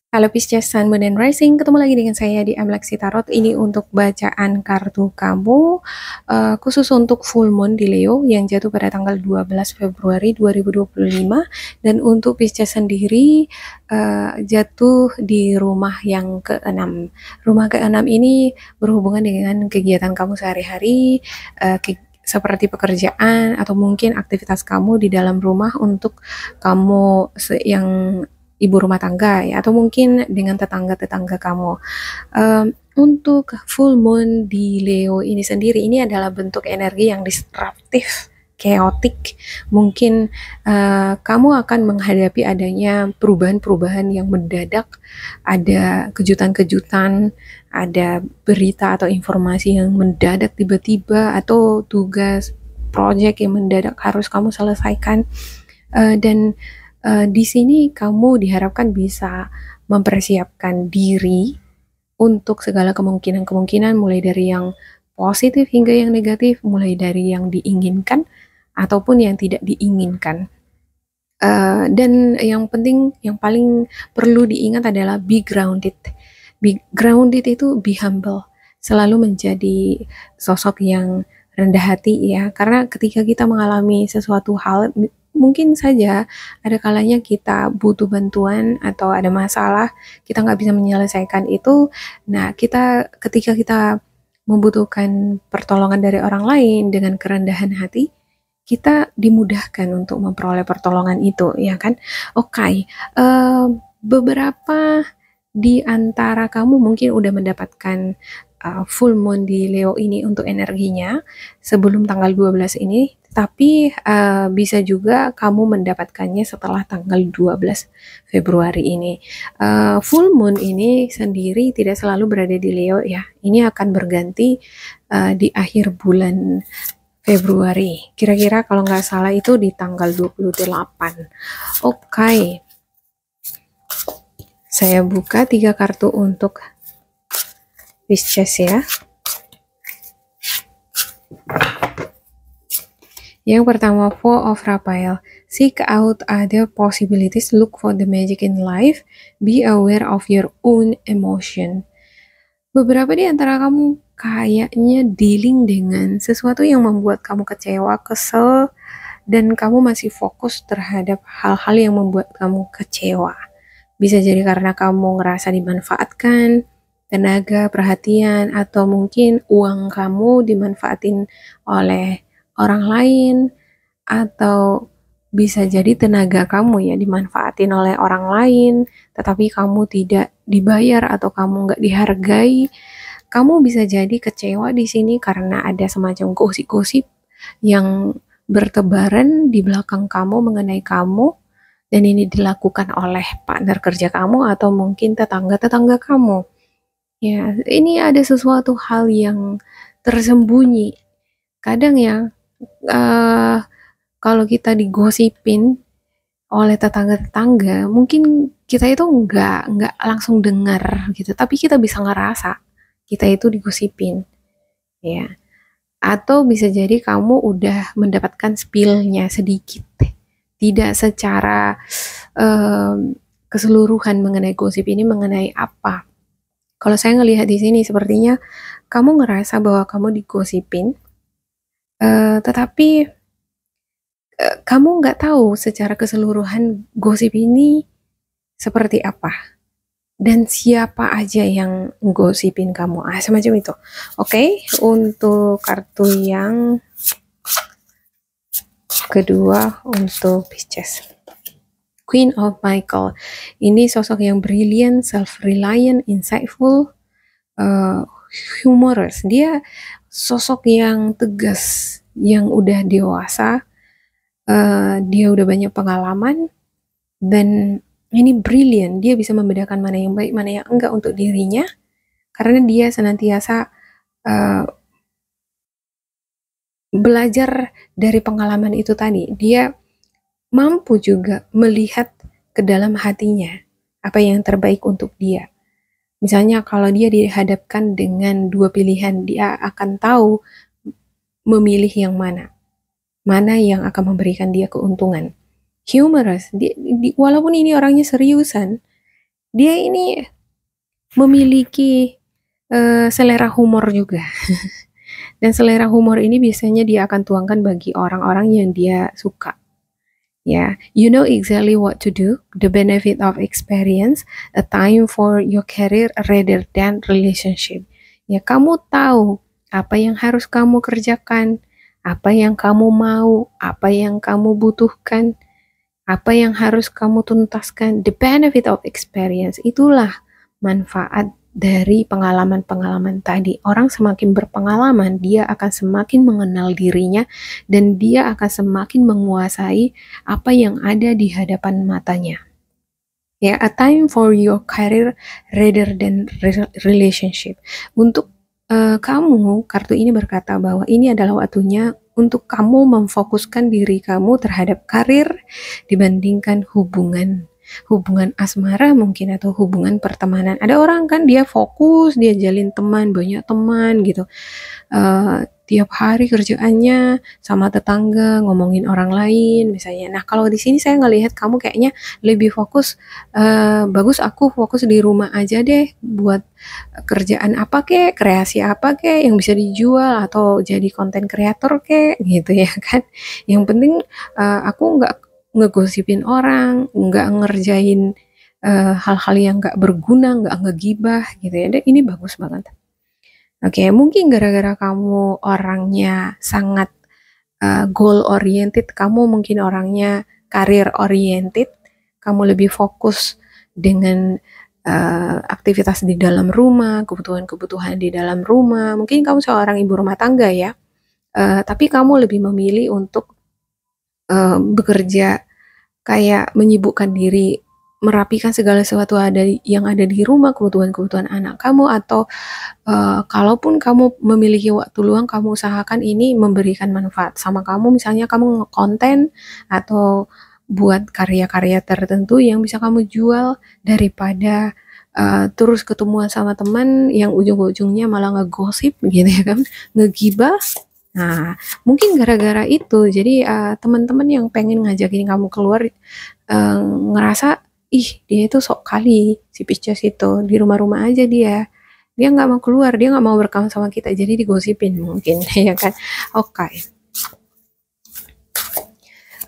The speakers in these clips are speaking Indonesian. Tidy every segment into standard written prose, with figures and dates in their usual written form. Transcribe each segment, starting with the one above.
Halo Pisces, Sun, Moon, and Rising, ketemu lagi dengan saya di Amlexi Tarot. Ini untuk bacaan kartu kamu, khusus untuk full moon di Leo yang jatuh pada tanggal 12 Februari 2025. Dan untuk Pisces sendiri, jatuh di rumah yang keenam. Rumah keenam ini berhubungan dengan kegiatan kamu sehari-hari, seperti pekerjaan atau mungkin aktivitas kamu di dalam rumah untuk kamu yang ibu rumah tangga ya, atau mungkin dengan tetangga-tetangga kamu. Untuk full moon di Leo ini sendiri, ini adalah bentuk energi yang disruptif, chaotic. Mungkin kamu akan menghadapi adanya perubahan-perubahan yang mendadak, ada kejutan-kejutan, ada berita atau informasi yang mendadak tiba-tiba, atau tugas project yang mendadak harus kamu selesaikan. Dan di sini kamu diharapkan bisa mempersiapkan diri untuk segala kemungkinan-kemungkinan, mulai dari yang positif hingga yang negatif, mulai dari yang diinginkan ataupun yang tidak diinginkan. Dan yang penting, yang paling perlu diingat adalah be grounded. Be grounded itu be humble, selalu menjadi sosok yang rendah hati ya, karena ketika kita mengalami sesuatu hal, mungkin saja ada kalanya kita butuh bantuan atau ada masalah, kita nggak bisa menyelesaikan itu. Nah, ketika kita membutuhkan pertolongan dari orang lain dengan kerendahan hati, kita dimudahkan untuk memperoleh pertolongan itu, ya kan? Oke, beberapa di antara kamu mungkin udah mendapatkan full moon di Leo ini untuk energinya sebelum tanggal 12 ini, tapi bisa juga kamu mendapatkannya setelah tanggal 12 Februari ini. Full moon ini sendiri tidak selalu berada di Leo ya. Ini akan berganti di akhir bulan Februari. Kira-kira kalau nggak salah itu di tanggal 28. Oke. Saya buka 3 kartu untuk Pisces ya. Yang pertama, Four of Raphael. Seek out other possibilities, look for the magic in life, be aware of your own emotion. Beberapa di antara kamu kayaknya dealing dengan sesuatu yang membuat kamu kecewa, kesel, dan kamu masih fokus terhadap hal-hal yang membuat kamu kecewa. Bisa jadi karena kamu ngerasa dimanfaatkan, tenaga, perhatian, atau mungkin uang kamu dimanfaatin oleh orang lain, atau bisa jadi tenaga kamu ya dimanfaatin oleh orang lain, tetapi kamu tidak dibayar atau kamu nggak dihargai. Kamu bisa jadi kecewa di sini karena ada semacam gosip-gosip yang bertebaran di belakang kamu mengenai kamu, dan ini dilakukan oleh partner kerja kamu atau mungkin tetangga-tetangga kamu. Ya, ini ada sesuatu hal yang tersembunyi. Kadang ya, uh, kalau kita digosipin oleh tetangga-tetangga, mungkin kita itu nggak langsung dengar gitu, tapi kita bisa ngerasa kita itu digosipin, ya. Atau bisa jadi kamu udah mendapatkan spillnya sedikit, tidak secara keseluruhan mengenai gosip ini mengenai apa. Kalau saya ngelihat di sini, sepertinya kamu ngerasa bahwa kamu digosipin, tetapi kamu nggak tahu secara keseluruhan gosip ini seperti apa dan siapa aja yang gosipin kamu, semacam itu. Oke, untuk kartu yang kedua untuk Pisces, Queen of Michael. Ini sosok yang brilliant, self-reliant, insightful, humorous. Dia sosok yang tegas, yang udah dewasa, dia udah banyak pengalaman, dan ini brilliant. Dia bisa membedakan mana yang baik, mana yang enggak untuk dirinya, karena dia senantiasa belajar dari pengalaman itu tadi. Dia mampu juga melihat ke dalam hatinya apa yang terbaik untuk dia. Misalnya kalau dia dihadapkan dengan dua pilihan, dia akan tahu memilih yang mana yang akan memberikan dia keuntungan. Humorous, walaupun ini orangnya seriusan, dia ini memiliki selera humor juga. Dan selera humor ini biasanya dia akan tuangkan bagi orang-orang yang dia suka. Ya, you know exactly what to do, the benefit of experience, a time for your career rather than relationship. Ya, kamu tahu apa yang harus kamu kerjakan, apa yang kamu mau, apa yang kamu butuhkan, apa yang harus kamu tuntaskan. The benefit of experience, itulah manfaat dari pengalaman-pengalaman tadi. Orang semakin berpengalaman, dia akan semakin mengenal dirinya dan dia akan semakin menguasai apa yang ada di hadapan matanya. Ya, a time for your career rather than relationship. Untuk kamu, kartu ini berkata bahwa ini adalah waktunya untuk kamu memfokuskan diri kamu terhadap karir dibandingkan hubungan asmara mungkin atau hubungan pertemanan. Ada orang kan dia fokus, dia jalin teman, banyak teman gitu. Tiap hari kerjaannya sama tetangga, ngomongin orang lain misalnya. Nah, kalau di sini saya ngelihat kamu kayaknya lebih fokus, bagus aku fokus di rumah aja deh buat kerjaan apa kek, kreasi apa kek yang bisa dijual atau jadi konten kreator kek gitu ya kan. Yang penting aku nggak ngegosipin orang, nggak ngerjain hal-hal yang nggak berguna, nggak ngegibah gitu ya. Dan ini bagus banget. Oke, mungkin gara-gara kamu orangnya sangat goal oriented, kamu mungkin orangnya karir oriented, kamu lebih fokus dengan aktivitas di dalam rumah, kebutuhan-kebutuhan di dalam rumah. Mungkin kamu seorang ibu rumah tangga ya, tapi kamu lebih memilih untuk bekerja kayak menyibukkan diri merapikan segala sesuatu yang ada di rumah, kebutuhan-kebutuhan anak kamu, atau kalaupun kamu memiliki waktu luang, kamu usahakan ini memberikan manfaat sama kamu, misalnya kamu ngekonten atau buat karya-karya tertentu yang bisa kamu jual daripada terus ketemuan sama teman yang ujung-ujungnya malah ngegosip gitu ya kan, ngegibah. Nah, mungkin gara-gara itu, jadi teman-teman yang pengen ngajakin kamu keluar ngerasa, ih dia itu sok kali si Pisces itu di rumah-rumah aja dia nggak mau keluar, dia nggak mau berkawan sama kita, jadi digosipin mungkin ya kan. Oke.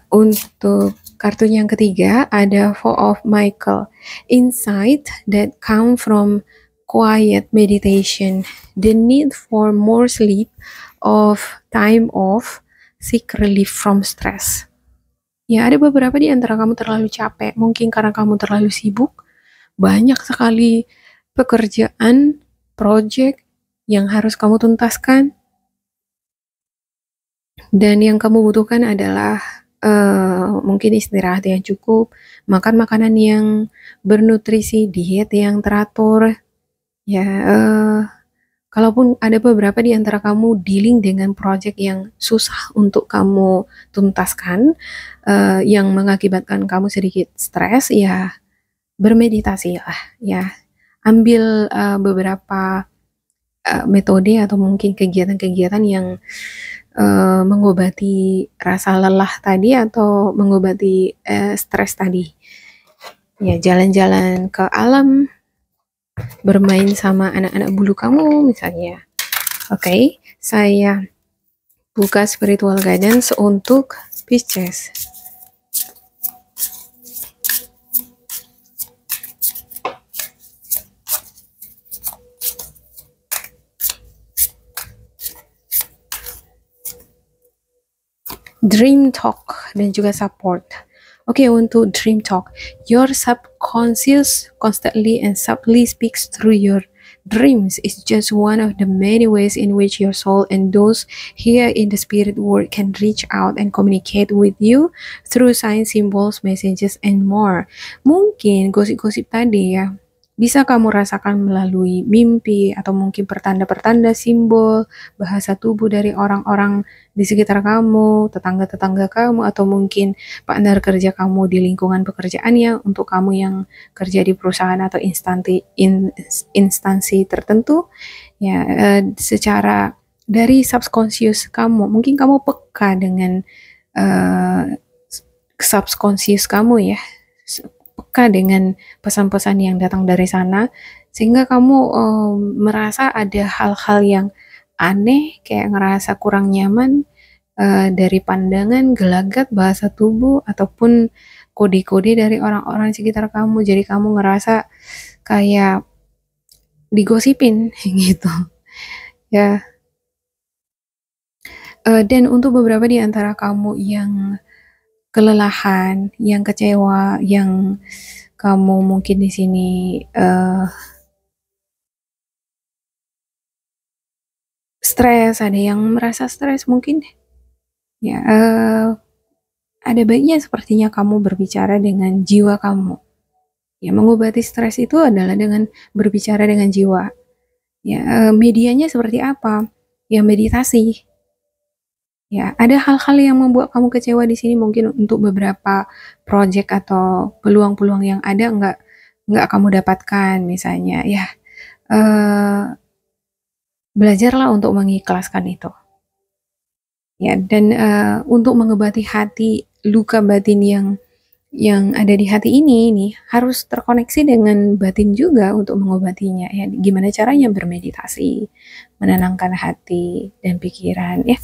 Untuk kartu yang ketiga ada Four of Michael, insight that come from quiet meditation, the need for more sleep, of time off, seek relief from stress. Ya, ada beberapa di antara kamu terlalu capek, mungkin karena kamu terlalu sibuk, banyak sekali pekerjaan, project yang harus kamu tuntaskan, dan yang kamu butuhkan adalah mungkin istirahat yang cukup, makan makanan yang bernutrisi, diet yang teratur, ya. Kalaupun ada beberapa di antara kamu dealing dengan project yang susah untuk kamu tuntaskan, yang mengakibatkan kamu sedikit stres, ya bermeditasi lah, ya. Ambil beberapa metode atau mungkin kegiatan-kegiatan yang mengobati rasa lelah tadi atau mengobati stres tadi. Ya, jalan-jalan ke alam, bermain sama anak-anak bulu kamu misalnya. Oke, saya buka spiritual guidance untuk Pisces. Dream talk dan juga support. Oke, untuk dream talk, your subconscious constantly and subtly speaks through your dreams. It's just one of the many ways in which your soul and those here in the spirit world can reach out and communicate with you through signs, symbols, messages, and more. Mungkin gosip-gosip tadi ya bisa kamu rasakan melalui mimpi atau mungkin pertanda-pertanda, simbol, bahasa tubuh dari orang-orang di sekitar kamu, tetangga-tetangga kamu, atau mungkin partner kerja kamu di lingkungan pekerjaannya, untuk kamu yang kerja di perusahaan atau instansi tertentu, ya secara dari subconscious kamu, mungkin kamu peka dengan subconscious kamu ya, peka dengan pesan-pesan yang datang dari sana, sehingga kamu merasa ada hal-hal yang aneh, kayak ngerasa kurang nyaman dari pandangan, gelagat, bahasa tubuh, ataupun kode-kode dari orang-orang sekitar kamu. Jadi kamu ngerasa kayak digosipin gitu ya. Dan untuk beberapa di antara kamu yang kelelahan, yang kecewa, yang kamu mungkin di sini stres, ada yang merasa stres mungkin ya, ada baiknya sepertinya kamu berbicara dengan jiwa kamu. Ya, mengobati stres itu adalah dengan berbicara dengan jiwa. Ya, medianya seperti apa? Ya, meditasi. Ya, ada hal-hal yang membuat kamu kecewa di sini, mungkin untuk beberapa project atau peluang-peluang yang ada nggak kamu dapatkan misalnya. Ya, belajarlah untuk mengikhlaskan itu. Ya, dan untuk mengobati hati, luka batin yang ada di hati ini nih harus terkoneksi dengan batin juga untuk mengobatinya ya. Gimana caranya? Bermeditasi, menenangkan hati dan pikiran ya.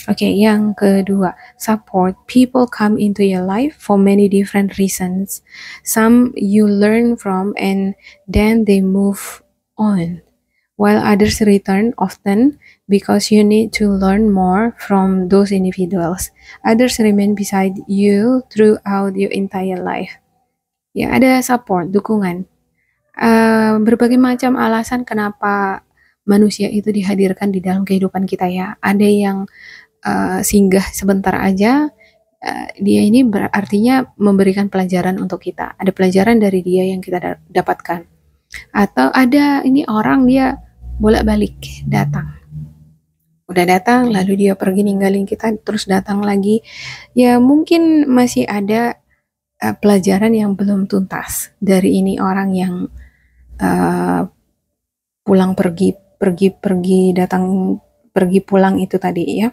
Oke, yang kedua, support. People come into your life for many different reasons. Some you learn from and then they move on, while others return often because you need to learn more from those individuals. Others remain beside you throughout your entire life. Ya, ada support, dukungan. Berbagai macam alasan kenapa manusia itu dihadirkan di dalam kehidupan kita ya. Ada yang singgah sebentar aja, dia ini berartinya memberikan pelajaran untuk kita. Ada pelajaran dari dia yang kita dapatkan. Atau ada ini orang dia bolak-balik datang. Udah datang, lalu dia pergi ninggalin kita, terus datang lagi. Ya mungkin masih ada pelajaran yang belum tuntas dari ini orang yang pulang pergi datang pergi pulang itu tadi ya.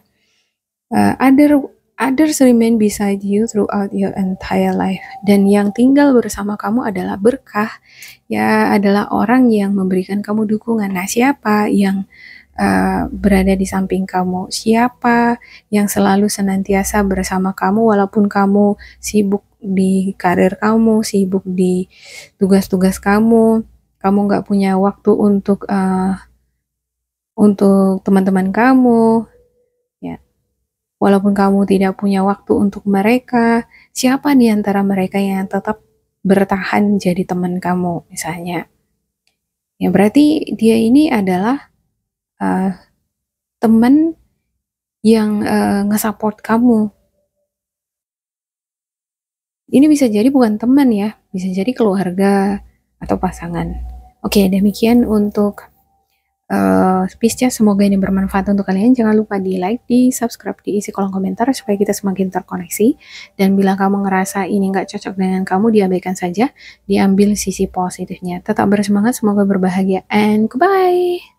Others remain beside you throughout your entire life, dan yang tinggal bersama kamu adalah berkah ya, adalah orang yang memberikan kamu dukungan. Nah, siapa yang berada di samping kamu, siapa yang selalu senantiasa bersama kamu walaupun kamu sibuk di karir kamu, sibuk di tugas-tugas kamu nggak punya waktu untuk teman-teman kamu ya, walaupun kamu tidak punya waktu untuk mereka, siapa di antara mereka yang tetap bertahan jadi teman kamu misalnya ya, berarti dia ini adalah teman yang nge-support kamu. Ini bisa jadi bukan teman ya, bisa jadi keluarga atau pasangan. Oke, demikian untuk Pisces. Semoga ini bermanfaat untuk kalian. Jangan lupa di like, di subscribe, diisi kolom komentar supaya kita semakin terkoneksi. Dan bila kamu ngerasa ini nggak cocok dengan kamu, diabaikan saja, diambil sisi positifnya. Tetap bersemangat, semoga berbahagia, and goodbye.